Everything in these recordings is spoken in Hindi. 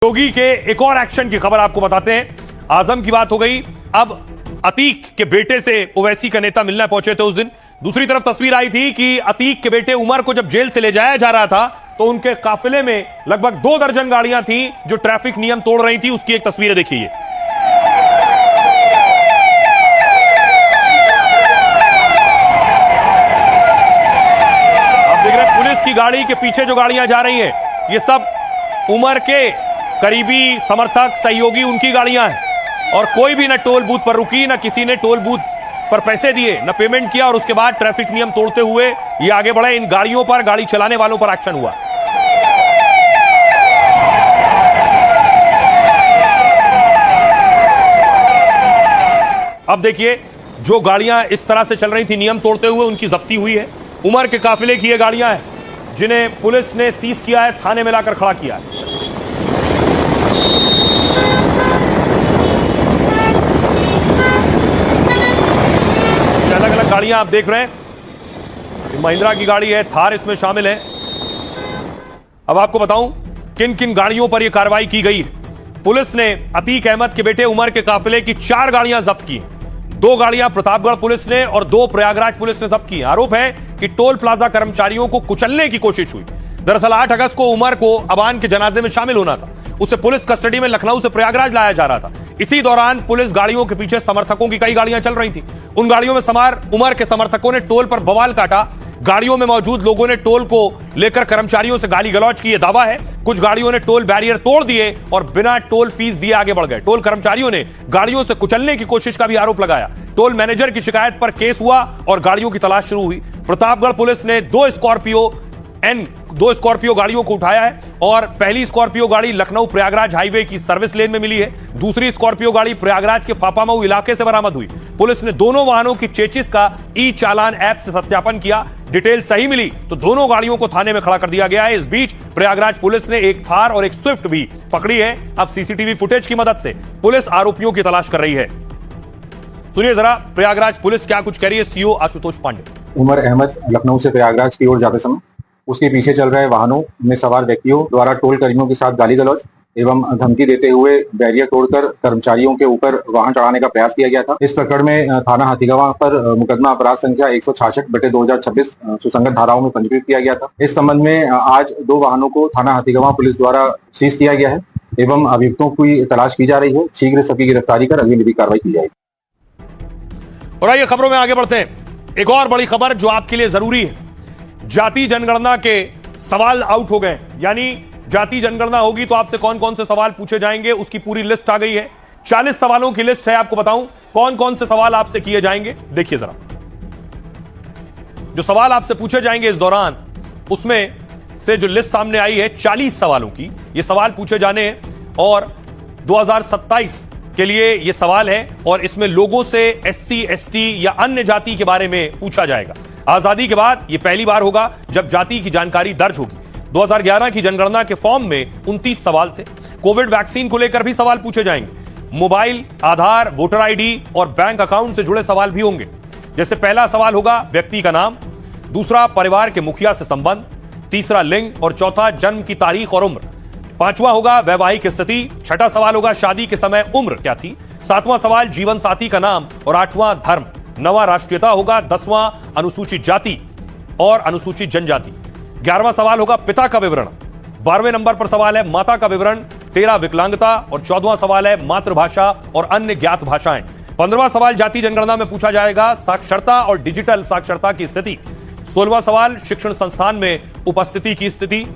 योगी के एक और एक्शन की खबर आपको बताते हैं। आजम की बात हो गई, अब अतीक के बेटे से ओवैसी का नेता मिलने पहुंचे थे उस दिन। दूसरी तरफ तस्वीर आई थी कि अतीक के बेटे उमर को जब जेल से ले जाया जा रहा था तो उनके काफिले में लगभग 2 दर्जन गाड़ियां थी जो ट्रैफिक नियम तोड़ रही थी। उसकी एक तस्वीर देखिए। आप देख रहे हैं पुलिस की गाड़ी के पीछे जो गाड़ियां जा रही हैं, ये सब उमर के करीबी समर्थक सहयोगी उनकी गाड़ियां हैं और कोई भी न टोल बूथ पर रुकी, न किसी ने टोल बूथ पर पैसे दिए, न पेमेंट किया और उसके बाद ट्रैफिक नियम तोड़ते हुए ये आगे बढ़े। इन गाड़ियों पर, गाड़ी चलाने वालों पर एक्शन हुआ। अब देखिए, जो गाड़ियां इस तरह से चल रही थी नियम तोड़ते हुए, उनकी जब्ती हुई है। उमर के काफिले की ये गाड़ियां हैं जिन्हें पुलिस ने सीज किया है, थाने में लाकर खड़ा किया है। अलग अलग गाड़ियां आप देख रहे हैं, महिंद्रा की गाड़ी है, थार इसमें शामिल है। अब आपको बताऊं किन किन गाड़ियों पर यह कार्रवाई की गई है। पुलिस ने अतीक अहमद के बेटे उमर के काफिले की 4 गाड़ियां जब्त की। 2 गाड़ियां प्रतापगढ़ पुलिस ने और 2 प्रयागराज पुलिस ने जब्त की। आरोप है कि टोल प्लाजा कर्मचारियों को कुचलने की कोशिश हुई। दरअसल 8 अगस्त को उमर को अबान के जनाजे में शामिल होना था। उसे पुलिस कस्टडी में लखनऊ से प्रयागराज लाया जा रहा था। इसी दौरान पुलिस गाड़ियों के पीछे समर्थकों की कई गाड़ियां चल रही थी। उन गाड़ियों में सवार उमर के समर्थकों ने टोल पर बवाल काटा। गाड़ियों में मौजूद लोगों ने टोल को लेकर कर्मचारियों से गाली गलौज की, यह दावा है। कुछ गाड़ियों ने टोल बैरियर तोड़ दिए और बिना टोल फीस दिए आगे बढ़ गए। टोल कर्मचारियों ने गाड़ियों से कुचलने की कोशिश का भी आरोप लगाया। टोल मैनेजर की शिकायत पर केस हुआ और गाड़ियों की तलाश शुरू हुई। प्रतापगढ़ पुलिस ने 2 स्कॉर्पियो गाड़ियों को उठाया है और पहली स्कॉर्पियो गाड़ी लखनऊ प्रयागराज हाईवे की सर्विस लेन में मिली है। दूसरी स्कॉर्पियो गाड़ी प्रयागराज के फाफामऊ इलाके से बरामद हुई। पुलिस ने दोनों वाहनों की चेचिस का ई चालान ऐप से सत्यापन किया। डिटेल सही मिली तो दोनों गाड़ियों को थाने में खड़ा कर दिया गया है। इस बीच प्रयागराज पुलिस ने एक थार और एक स्विफ्ट भी पकड़ी है। अब सीसीटीवी फुटेज की मदद से पुलिस आरोपियों की तलाश कर रही है। सुनिए जरा प्रयागराज पुलिस क्या कुछ कह रही है। सीओ आशुतोष पांडे। उमर अहमद लखनऊ से प्रयागराज की ओर जाते समय उसके पीछे चल रहे वाहनों में सवार व्यक्तियों द्वारा टोल कर्मियों के साथ गाली गलौज एवं धमकी देते हुए बैरियर तोड़कर कर्मचारियों के ऊपर वाहन चढ़ाने का प्रयास किया गया था। इस प्रकरण में थाना हाथीगवा पर मुकदमा अपराध संख्या 166/2026 सुसंगत धाराओं में पंजीकृत किया गया था। इस संबंध में आज 2 वाहनों को थाना हाथीगवा पुलिस द्वारा सीज किया गया है एवं अभियुक्तों की तलाश की जा रही है। शीघ्र सबकी गिरफ्तारी कर अगली विधिक कार्रवाई की जाएगी। और आइए खबरों में आगे बढ़ते हैं। एक और बड़ी खबर जो आपके लिए जरूरी है। जाति जनगणना के सवाल आउट हो गए, यानी जाति जनगणना होगी तो आपसे कौन कौन से सवाल पूछे जाएंगे उसकी पूरी लिस्ट आ गई है। 40 सवालों की लिस्ट है। आपको बताऊं कौन कौन से सवाल आपसे किए जाएंगे। देखिए जरा, जो सवाल आपसे पूछे जाएंगे इस दौरान, उसमें से जो लिस्ट सामने आई है 40 सवालों की, ये सवाल पूछे जाने हैं और 2027 के लिए ये सवाल है और इसमें लोगों से SC ST या अन्य जाति के बारे में पूछा जाएगा। आजादी के बाद यह पहली बार होगा जब जाति की जानकारी दर्ज होगी। 2011 की जनगणना के फॉर्म में 29 सवाल थे। कोविड वैक्सीन को लेकर भी सवाल पूछे जाएंगे। मोबाइल, आधार, वोटर ID और बैंक अकाउंट से जुड़े सवाल भी होंगे। जैसे पहला सवाल होगा व्यक्ति का नाम, दूसरा परिवार के मुखिया से संबंध, तीसरा लिंग और चौथा जन्म की तारीख और उम्र। 5वां होगा वैवाहिक स्थिति। 6ठा सवाल होगा शादी के समय उम्र क्या थी। 7वां सवाल जीवन साथी का नाम और 8वां धर्म। 9वां राष्ट्रीयता होगा। 10वां अनुसूचित जाति और अनुसूचित जनजाति। 11वां सवाल होगा पिता का विवरण। 12वें नंबर पर सवाल है माता का विवरण। 13 विकलांगता और 14वां सवाल है मातृभाषा और अन्य ज्ञात भाषाएं। 15वां सवाल जाति जनगणना में पूछा जाएगा साक्षरता और डिजिटल साक्षरता की स्थिति। 16वां सवाल शिक्षण संस्थान में उपस्थिति की स्थिति,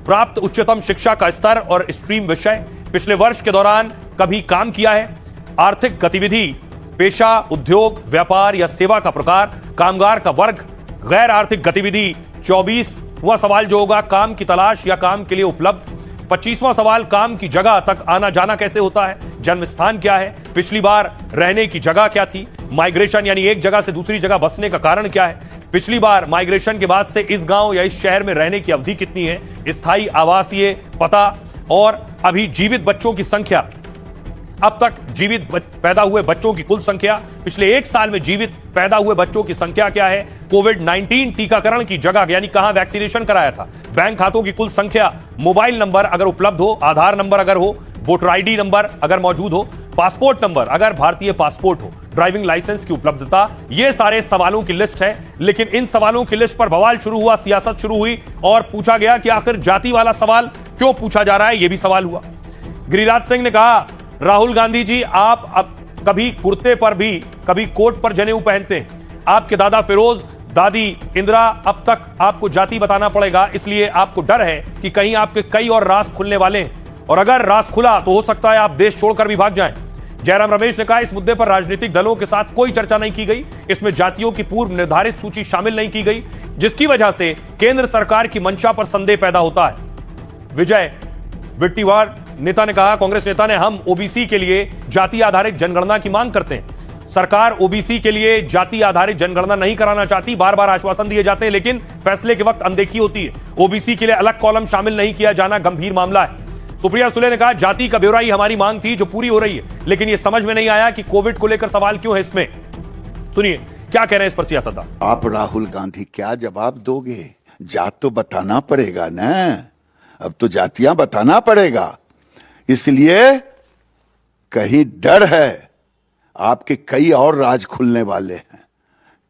प्राप्त उच्चतम शिक्षा का स्तर और स्ट्रीम विषय, पिछले वर्ष के दौरान कभी काम किया है, आर्थिक गतिविधि, पेशा, उद्योग, व्यापार या सेवा का प्रकार, कामगार का वर्ग, गैर आर्थिक गतिविधि। 24वां सवाल जो होगा काम की तलाश या काम के लिए उपलब्ध। 25वां सवाल काम की जगह तक आना जाना कैसे होता है, जन्म स्थान क्या है, पिछली बार रहने की जगह क्या थी, माइग्रेशन यानी एक जगह से दूसरी जगह बसने का कारण क्या है, पिछली बार माइग्रेशन के बाद से इस गांव या इस शहर में रहने की अवधि कितनी है, स्थायी आवासीय पता और अभी जीवित बच्चों की संख्या अब तक जीवित पैदा हुए बच्चों की कुल संख्या, पिछले एक साल में जीवित पैदा हुए बच्चों की संख्या क्या है, कोविड-19 टीकाकरण की जगह यानी कहां वैक्सीनेशन कराया था, बैंक खातों की कुल संख्या, मोबाइल नंबर अगर उपलब्ध हो, आधार नंबर अगर हो, वोटर आईडी नंबर अगर मौजूद हो, पासपोर्ट नंबर अगर भारतीय पासपोर्ट हो, ड्राइविंग लाइसेंस की उपलब्धता, ये सारे सवालों की लिस्ट है। लेकिन इन सवालों की लिस्ट पर बवाल शुरू हुआ, सियासत शुरू हुई और पूछा गया कि आखिर जाति वाला सवाल क्यों पूछा जा रहा है, यह भी सवाल हुआ। गिरिराज सिंह ने कहा, राहुल गांधी जी आप अब कभी कुर्ते पर भी कभी कोट पर जनेऊ पहनते हैं, आपके दादा फिरोज दादी इंदिरा, अब तक आपको जाति बताना पड़ेगा, इसलिए आपको डर है कि कहीं आपके कई और राज खुलने वाले हैं और अगर राज खुला तो हो सकता है आप देश छोड़कर भी भाग जाएं। जयराम रमेश ने कहा, इस मुद्दे पर राजनीतिक दलों के साथ कोई चर्चा नहीं की गई, इसमें जातियों की पूर्व निर्धारित सूची शामिल नहीं की गई, जिसकी वजह से केंद्र सरकार की मंशा पर संदेह पैदा होता है। विजय विट्टीवार नेता ने कहा, कांग्रेस नेता ने, हम ओबीसी के लिए जाति आधारित जनगणना की मांग करते हैं, सरकार ओबीसी के लिए जाति आधारित जनगणना नहीं कराना चाहती, बार बार आश्वासन दिए जाते हैं लेकिन फैसले के वक्त अनदेखी होती है, ओबीसी के लिए अलग कॉलम शामिल नहीं किया जाना गंभीर मामला है। सुप्रिया सुले ने कहा, जाति का ब्यौरा ही हमारी मांग थी जो पूरी हो रही है, लेकिन यह समझ में नहीं आया कि कोविड को लेकर सवाल क्यों है इसमें। सुनिए क्या कह रहे हैं इस पर सियासतदान। आप राहुल गांधी क्या जवाब दोगे? जात तो बताना पड़ेगा ना, अब तो जातियां बताना पड़ेगा, इसलिए कहीं डर है, आपके कई और राज खुलने वाले हैं,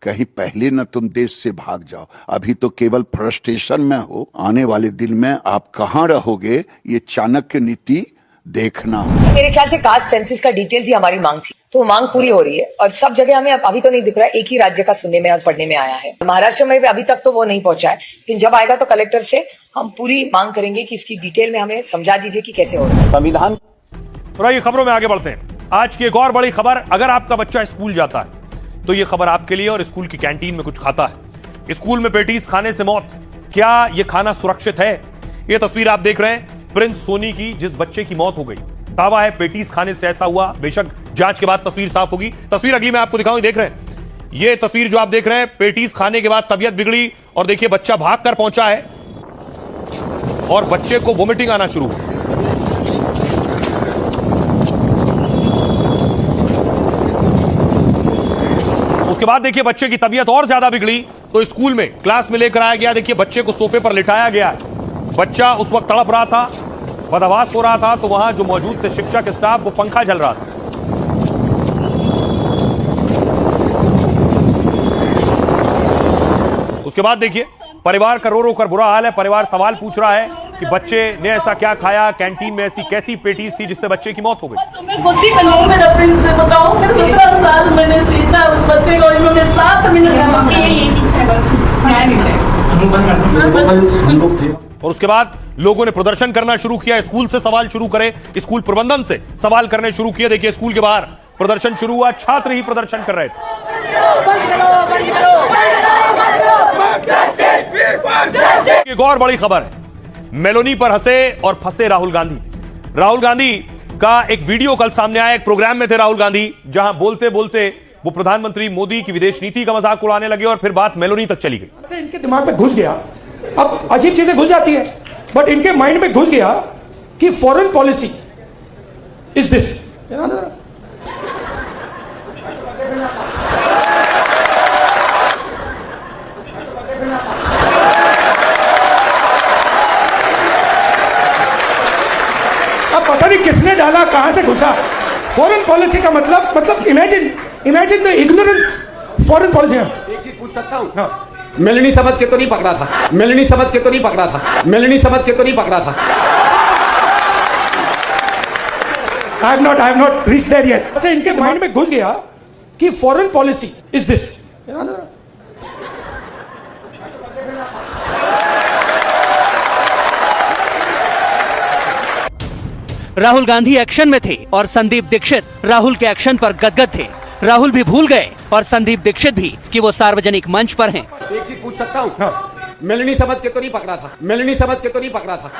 कहीं पहले न तुम देश से भाग जाओ, अभी तो केवल फ्रस्ट्रेशन में हो, आने वाले दिन में आप कहां रहोगे ये चाणक्य नीति देखना। मेरे ख्याल से कास्ट सेंसस का डिटेल्स ही हमारी मांग थी, तो वो मांग पूरी हो रही है और सब जगह हमें अभी तो नहीं दिख रहा है, एक ही राज्य का सुनने में और पढ़ने में आया है, महाराष्ट्र में भी अभी तक तो वो नहीं पहुंचा है, लेकिन जब आएगा तो कलेक्टर से हम पूरी मांग करेंगे कि इसकी डिटेल में हमें समझा दीजिए कि कैसे हो रहा है। संविधान। तो खबरों में आगे बढ़ते हैं। आज की एक और बड़ी खबर, अगर आपका बच्चा स्कूल जाता है तो यह खबर आपके लिए और स्कूल की कैंटीन में कुछ खाता है, स्कूल में पेटीज खाने से मौत, क्या यह खाना सुरक्षित है? यह तस्वीर आप देख रहे हैं प्रिंस सोनी की, जिस बच्चे की मौत हो गई, दावा है पेटीज खाने से ऐसा हुआ, बेशक जांच के बाद तस्वीर साफ होगी। तस्वीर अगली मैं आपको दिखाऊं, देख रहे हैं यह तस्वीर जो आप देख रहे हैं, पेटीज खाने के बाद तबीयत बिगड़ी और देखिए बच्चा भाग कर पहुंचा है और बच्चे को वोमिटिंग आना शुरू हुई। उसके बाद देखिए बच्चे की तबीयत और ज्यादा बिगड़ी तो स्कूल में क्लास में लेकर आया गया, देखिए बच्चे को सोफे पर लिटाया गया, बच्चा उस वक्त तड़प रहा था, बदहवास हो रहा था, तो वहां जो मौजूद थे शिक्षक स्टाफ, वो पंखा चल रहा था। उसके बाद देखिए परिवार का रो रो कर बुरा हाल है, परिवार सवाल पूछ रहा है कि बच्चे ने ऐसा क्या खाया, कैंटीन में ऐसी कैसी पेटीज थी जिससे बच्चे की मौत हो गई। मैं खुद ही बनूं, मेरा प्रिंस से बताऊं, मेरे 17 साल मैंने सींचा उस बच्चे को, इन्होंने 7 मिनट और उसके बाद लोगों ने प्रदर्शन करना शुरू किया, स्कूल से सवाल शुरू करे, स्कूल प्रबंधन से सवाल करने शुरू किए। देखिए स्कूल के बाहर प्रदर्शन शुरू हुआ, छात्र ही प्रदर्शन कर रहे थे। एक और बड़ी खबर है, मेलोनी पर हंसे और फंसे राहुल गांधी। राहुल गांधी का एक वीडियो कल सामने आया, एक प्रोग्राम में थे राहुल गांधी, जहां बोलते बोलते वो प्रधानमंत्री मोदी की विदेश नीति का मजाक उड़ाने लगे और फिर बात मेलोनी तक चली गई। इनके दिमाग में घुस गया, अब अजीब चीजें घुस जाती है, बट इनके माइंड में घुस गया कि फॉरेन पॉलिसी इज दिस। अब पता नहीं किसने डाला, कहां से घुसा। फॉरेन पॉलिसी का मतलब imagine the ignorance. Foreign policy, एक चीज पूछ सकता हूं? हाँ। मेलनी समझ के तो नहीं पकड़ा था, मेलनी समझ के तो नहीं पकड़ा था, मेलनी समझ के तो नहीं पकड़ा था। I have not reached there yet. ऐसे इनके माइंड में घुस गया कि foreign policy is this. Rahul Gandhi action में थे और संदीप दीक्षित राहुल के एक्शन पर गदगद थे। राहुल भी भूल गए और संदीप दीक्षित भी कि वो सार्वजनिक मंच पर हैं। एक चीज पूछ सकता हूं? हाँ। मेलनी समझ के तो नहीं पकड़ा था, मेलनी समझ के तो नहीं पकड़ा था।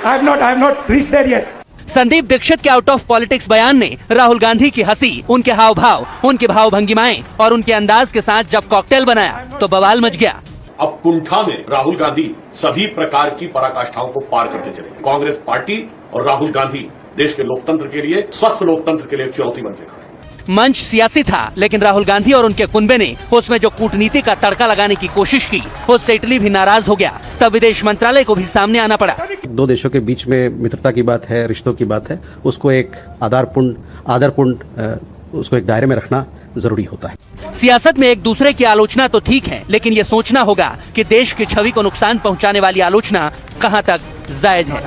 I have not reached there yet. Sandeep Dikshit के आउट ऑफ पॉलिटिक्स बयान ने राहुल गांधी की हंसी, उनके हाव भाव, उनके भाव भंगिमाएं और उनके अंदाज के साथ जब कॉकटेल बनाया तो बवाल मच गया। अब कुंठा में राहुल गांधी सभी प्रकार की पराकाष्ठाओं को पार करते चले। कांग्रेस पार्टी और राहुल गांधी देश के लोकतंत्र के लिए, स्वस्थ लोकतंत्र के लिए एक चुनौती बनते खड़े। मंच सियासी था, लेकिन राहुल गांधी और उनके कुनबे ने उसमें जो कूटनीति का तड़का लगाने की कोशिश की, उससे इटली भी नाराज हो गया। तब विदेश मंत्रालय को भी सामने आना पड़ा। दो देशों के बीच में मित्रता की बात है, रिश्तों की बात है, उसको एक आदरपूर्ण उसको एक दायरे में रखना जरूरी होता है। सियासत में एक दूसरे की आलोचना तो ठीक है, लेकिन ये सोचना होगा कि देश की छवि को नुकसान पहुंचाने वाली आलोचना कहां तक जायज है।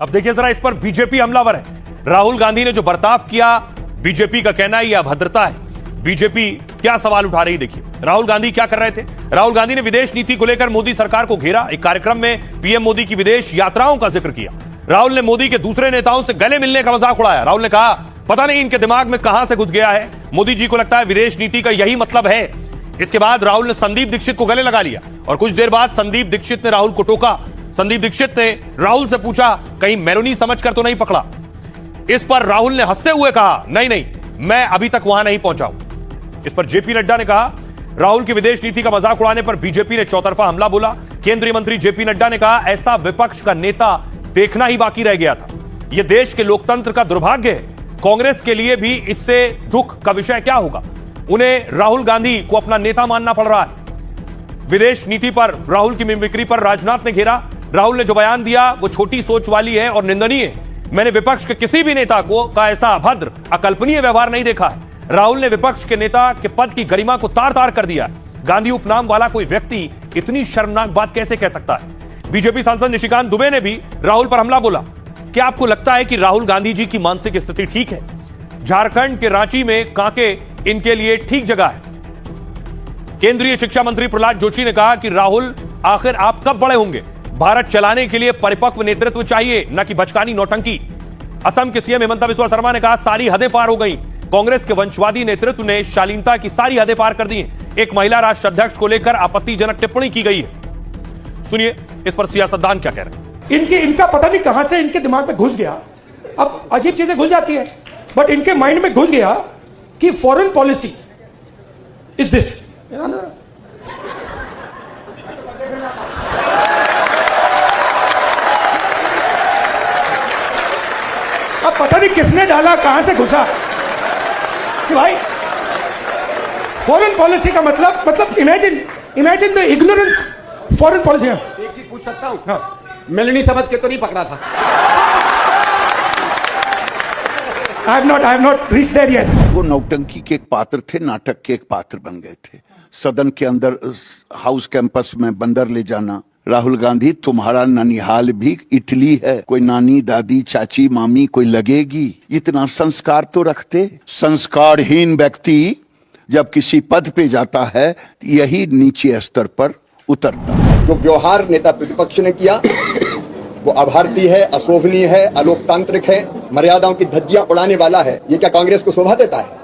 अब देखिए जरा, इस पर बीजेपी हमलावर है। राहुल गांधी ने जो बर्ताव किया, बीजेपी का कहना है यह अभद्रता है। बीजेपी क्या सवाल उठा रही, देखिए राहुल गांधी क्या कर रहे थे। राहुल गांधी ने विदेश नीति को लेकर मोदी सरकार को घेरा। एक कार्यक्रम में पीएम मोदी की विदेश यात्राओं का जिक्र किया। राहुल ने मोदी के दूसरे नेताओं से गले मिलने का मजाक उड़ाया। राहुल ने कहा, पता नहीं इनके दिमाग में कहां से घुस गया है, मोदी जी को लगता है विदेश नीति का यही मतलब है। इसके बाद राहुल ने संदीप दीक्षित को गले लगा लिया और कुछ देर बाद संदीप दीक्षित ने राहुल को टोका। संदीप दीक्षित ने राहुल से पूछा, कहीं मेलोनी समझकर तो नहीं पकड़ा। इस पर राहुल ने हंसते हुए कहा, नहीं, मैं अभी तक वहां नहीं पहुंचा हूं। इस पर जेपी नड्डा ने कहा, राहुल की विदेश नीति का मजाक उड़ाने पर बीजेपी ने चौतरफा हमला बोला। केंद्रीय मंत्री जेपी नड्डा ने कहा, ऐसा विपक्ष का नेता देखना ही बाकी रह गया था। यह देश के लोकतंत्र का दुर्भाग्य है। कांग्रेस के लिए भी इससे दुख का विषय क्या होगा। उन्हें राहुल गांधी को अपना नेता मानना पड़ रहा है। विदेश नीति पर राहुल की मिमिक्री पर राजनाथ ने घेरा। राहुल ने जो बयान दिया वो छोटी सोच वाली है और निंदनीय है। मैंने विपक्ष के किसी भी नेता को का ऐसा अभद्र, अकल्पनीय व्यवहार नहीं देखा है। राहुल ने विपक्ष के नेता के पद की गरिमा को तार तार कर दिया। गांधी उपनाम वाला कोई व्यक्ति इतनी शर्मनाक बात कैसे कह सकता है। बीजेपी सांसद निशिकांत दुबे ने भी राहुल पर हमला बोला। क्या आपको लगता है कि राहुल गांधी जी की मानसिक स्थिति ठीक है? झारखंड के रांची में कांके इनके लिए ठीक जगह है। केंद्रीय शिक्षा मंत्री प्रहलाद जोशी ने कहा कि राहुल, आखिर आप कब बड़े होंगे? भारत चलाने के लिए परिपक्व नेतृत्व चाहिए, न कि बचकानी नौटंकी। असम के सीएम हेमंत बिस्वा शर्मा ने कहा, सारी हदें पार हो गई। कांग्रेस के वंशवादी नेतृत्व ने शालीनता की सारी हदें पार कर दी। एक महिला राष्ट्र अध्यक्ष को लेकर आपत्तिजनक टिप्पणी की गई है। सुनिए इस पर सियासतदान क्या कह रहे हैं। इनका पता नहीं कहां से इनके दिमाग में घुस गया। अब अजीब चीजें घुस जाती है, बट इनके माइंड में घुस गया कि फॉरेन पॉलिसी इज दिस। अब पता नहीं किसने डाला, कहां से घुसा कि भाई फॉरेन पॉलिसी का मतलब imagine the ignorance foreign policy. एक चीज पूछ सकता हूं? हाँ। मिलनी समझ के तो नहीं पकड़ा था। I have not reached there yet. वो नौटंकी के एक पात्र थे, नाटक के एक पात्र बन गए थे। सदन के अंदर हाउस कैंपस में बंदर ले जाना। राहुल गांधी, तुम्हारा ननिहाल भी इटली है, कोई नानी दादी चाची मामी कोई लगेगी? इतना संस्कार तो रखते। संस्कारहीन व्यक्ति जब किसी पद पे जाता है यही नीचे स्तर पर उतरता है। जो व्यवहार नेता प्रतिपक्ष ने किया वो अभारतीय है, अशोभनीय है, अलोकतांत्रिक है, मर्यादाओं की धज्जियां उड़ाने वाला है। ये क्या कांग्रेस को शोभा देता है?